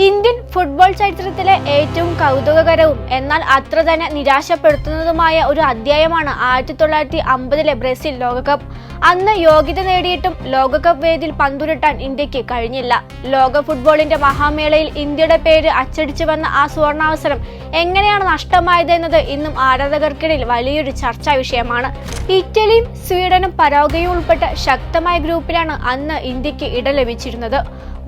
Indian football ചരിത്രത്തിലെ ഏറ്റവും കൗതുകകരവും എന്നാൽ അത്ര തന്നെ നിരാശപ്പെടുത്തുന്നതുമായ ഒരു അധ്യായമാണ് 1950 ബ്രസീൽ ലോകകപ്പ്. അന്ന് യോഗ്യത നേടിയിട്ടും ലോകകപ്പ് വേദിയിൽ പന്തുരുട്ടാൻ ഇന്ത്യക്ക് കഴിഞ്ഞില്ല. ലോക ഫുട്ബോളിന്റെ മഹാമേളയിൽ ഇന്ത്യയുടെ പേര് അച്ചടിച്ചു വന്ന ആ സുവർണാവസരം എങ്ങനെയാണ് നഷ്ടമായത് എന്നത് ഇന്നും ആരാധകർക്കിടയിൽ വലിയൊരു ചർച്ചാ വിഷയമാണ്. ഇറ്റലിയും സ്വീഡനും പരാഗ്വേയും ഉൾപ്പെട്ട ശക്തമായ ഗ്രൂപ്പിലാണ് അന്ന് ഇന്ത്യക്ക് ഇട ലഭിച്ചിരുന്നത്.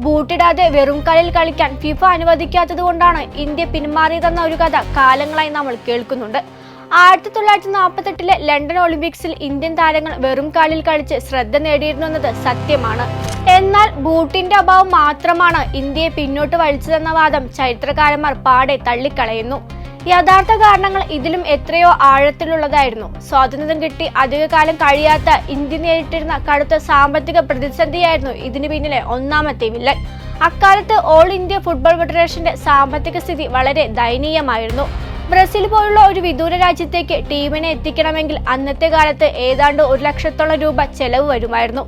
ബൂട്ടിടാതെ വെറും കാലിൽ കളിക്കാൻ ഫിഫ അനുവദിക്കാത്തത് കൊണ്ടാണ് ഇന്ത്യ പിന്മാറിയതെന്ന ഒരു കഥ കാലങ്ങളായി നമ്മൾ കേൾക്കുന്നുണ്ട്. 1948 ലണ്ടൻ ഒളിമ്പിക്സിൽ ഇന്ത്യൻ താരങ്ങൾ വെറും കാലിൽ കളിച്ച് ശ്രദ്ധ നേടിയിരുന്നു എന്നത് സത്യമാണ്. എന്നാൽ ബൂട്ടിന്റെ അഭാവം മാത്രമാണ് ഇന്ത്യയെ പിന്നോട്ട് വലിച്ചതെന്ന വാദം ചരിത്രകാരന്മാർ പാടെ തള്ളിക്കളയുന്നു. യഥാർത്ഥ കാരണങ്ങൾ ഇതിലും എത്രയോ ആഴത്തിലുള്ളതായിരുന്നു. സ്വാതന്ത്ര്യം കിട്ടി അധികകാലം കഴിയാത്ത ഇന്ത്യ നേരിട്ടിരുന്ന കടുത്ത സാമ്പത്തിക പ്രതിസന്ധിയായിരുന്നു ഇതിന് പിന്നിലെ ഒന്നാമത്തെ വില്ലൻ. അക്കാലത്ത് ഓൾ ഇന്ത്യ ഫുട്ബോൾ ഫെഡറേഷന്റെ സാമ്പത്തിക സ്ഥിതി വളരെ ദയനീയമായിരുന്നു. ബ്രസീൽ പോലുള്ള ഒരു വിദൂര രാജ്യത്തേക്ക് ടീമിനെ എത്തിക്കണമെങ്കിൽ അന്നത്തെ കാലത്ത് ഏതാണ്ട് 1 ലക്ഷത്തോളം രൂപ ചെലവ് വരുമായിരുന്നു.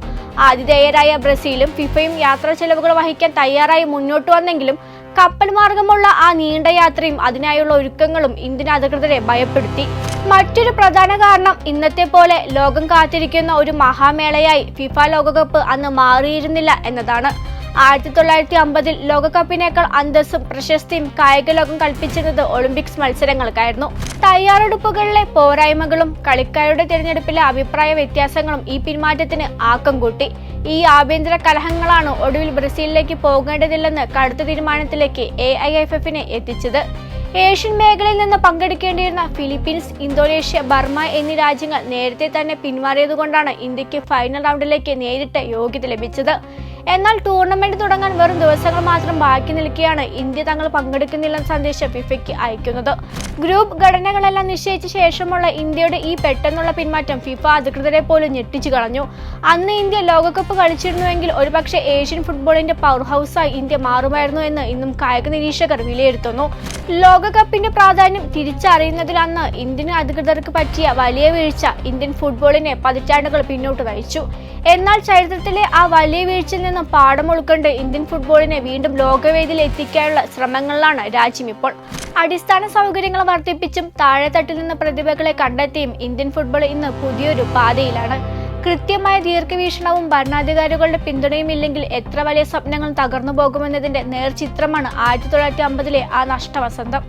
ആതിഥേയരായ ബ്രസീലും ഫിഫയും യാത്രാ ചെലവുകൾ വഹിക്കാൻ തയ്യാറായി മുന്നോട്ട് വന്നെങ്കിലും കപ്പൽ മാർഗമുള്ള ആ നീണ്ട യാത്രയും അതിനായുള്ള ഒരുക്കങ്ങളും ഇന്ത്യൻ അധികൃതരെ ഭയപ്പെടുത്തി. മറ്റൊരു പ്രധാന കാരണം ഇന്നത്തെ പോലെ ലോകം കാത്തിരിക്കുന്ന ഒരു മഹാമേളയായി ഫിഫ ലോകകപ്പ് അന്ന് മാറിയിരുന്നില്ല എന്നതാണ്. 1950 ലോകകപ്പിനേക്കാൾ അന്തസ്സും പ്രശസ്തിയും കായിക ലോകം കൽപ്പിച്ചിരുന്നത് ഒളിമ്പിക്സ് മത്സരങ്ങൾക്കായിരുന്നു. തയ്യാറെടുപ്പുകളിലെ പോരായ്മകളും കളിക്കാരുടെ തിരഞ്ഞെടുപ്പിലെ അഭിപ്രായ വ്യത്യാസങ്ങളും ഈ പിന്മാറ്റത്തിന് ആക്കം കൂട്ടി. ഈ ആഭ്യന്തര കലഹങ്ങളാണ് ഒടുവിൽ ബ്രസീലിലേക്ക് പോകേണ്ടതില്ലെന്ന് കടുത്ത തീരുമാനത്തിലേക്ക് AIFF എത്തിച്ചത്. ഏഷ്യൻ മേഖലയിൽ നിന്ന് പങ്കെടുക്കേണ്ടിയിരുന്ന ഫിലിപ്പീൻസ്, ഇന്തോനേഷ്യ, ബർമ എന്നീ രാജ്യങ്ങൾ നേരത്തെ തന്നെ പിന്മാറിയതുകൊണ്ടാണ് ഇന്ത്യക്ക് ഫൈനൽ റൗണ്ടിലേക്ക് നേരിട്ട് യോഗ്യത ലഭിച്ചത്. എന്നാൽ ടൂർണമെന്റ് തുടങ്ങാൻ വെറും ദിവസങ്ങൾ മാത്രം ബാക്കി നിൽക്കെയാണ് ഇന്ത്യ തങ്ങൾ പങ്കെടുക്കുന്നില്ലെന്ന സന്ദേശം ഫിഫയ്ക്ക് അയക്കുന്നത്. ഗ്രൂപ്പ് ഘടനകളെല്ലാം നിശ്ചയിച്ച ശേഷമുള്ള ഇന്ത്യയുടെ ഈ പെട്ടെന്നുള്ള പിന്മാറ്റം ഫിഫ അധികൃതരെ പോലും ഞെട്ടിച്ചു കളഞ്ഞു. അന്ന് ഇന്ത്യ ലോകകപ്പ് കളിച്ചിരുന്നുവെങ്കിൽ ഒരുപക്ഷെ ഏഷ്യൻ ഫുട്ബോളിന്റെ പവർ ഹൗസായി ഇന്ത്യ മാറുമായിരുന്നു എന്ന് ഇന്നും കായിക നിരീക്ഷകർ വിലയിരുത്തുന്നു. ലോകകപ്പിന്റെ പ്രാധാന്യം തിരിച്ചറിയുന്നതിൽ അന്ന് ഇന്ത്യൻ അധികൃതർക്ക് പറ്റിയ വലിയ വീഴ്ച ഇന്ത്യൻ ഫുട്ബോളിനെ പതിറ്റാണ്ടുകൾ പിന്നോട്ട് നയിച്ചു. എന്നാൽ ചരിത്രത്തിലെ ആ വലിയ വീഴ്ചയിൽ നിന്നും പാഠം ഉൾക്കൊണ്ട് ഇന്ത്യൻ ഫുട്ബോളിനെ വീണ്ടും ലോകവേദിയിൽ എത്തിക്കാനുള്ള ശ്രമങ്ങളിലാണ് രാജ്യം ഇപ്പോൾ. അടിസ്ഥാന സൗകര്യങ്ങൾ വർദ്ധിപ്പിച്ചും താഴെത്തട്ടിൽ നിന്ന് പ്രതിഭകളെ കണ്ടെത്തിയും ഇന്ത്യൻ ഫുട്ബോൾ ഇന്ന് പുതിയൊരു പാതയിലാണ്. കൃത്യമായ ദീർഘവീക്ഷണവും ഭരണാധികാരികളുടെ പിന്തുണയും ഇല്ലെങ്കിൽ എത്ര വലിയ സ്വപ്നങ്ങൾ തകർന്നു പോകുമെന്നതിന്റെ നേർചിത്രമാണ് 1950 ആ നഷ്ടവസന്തം.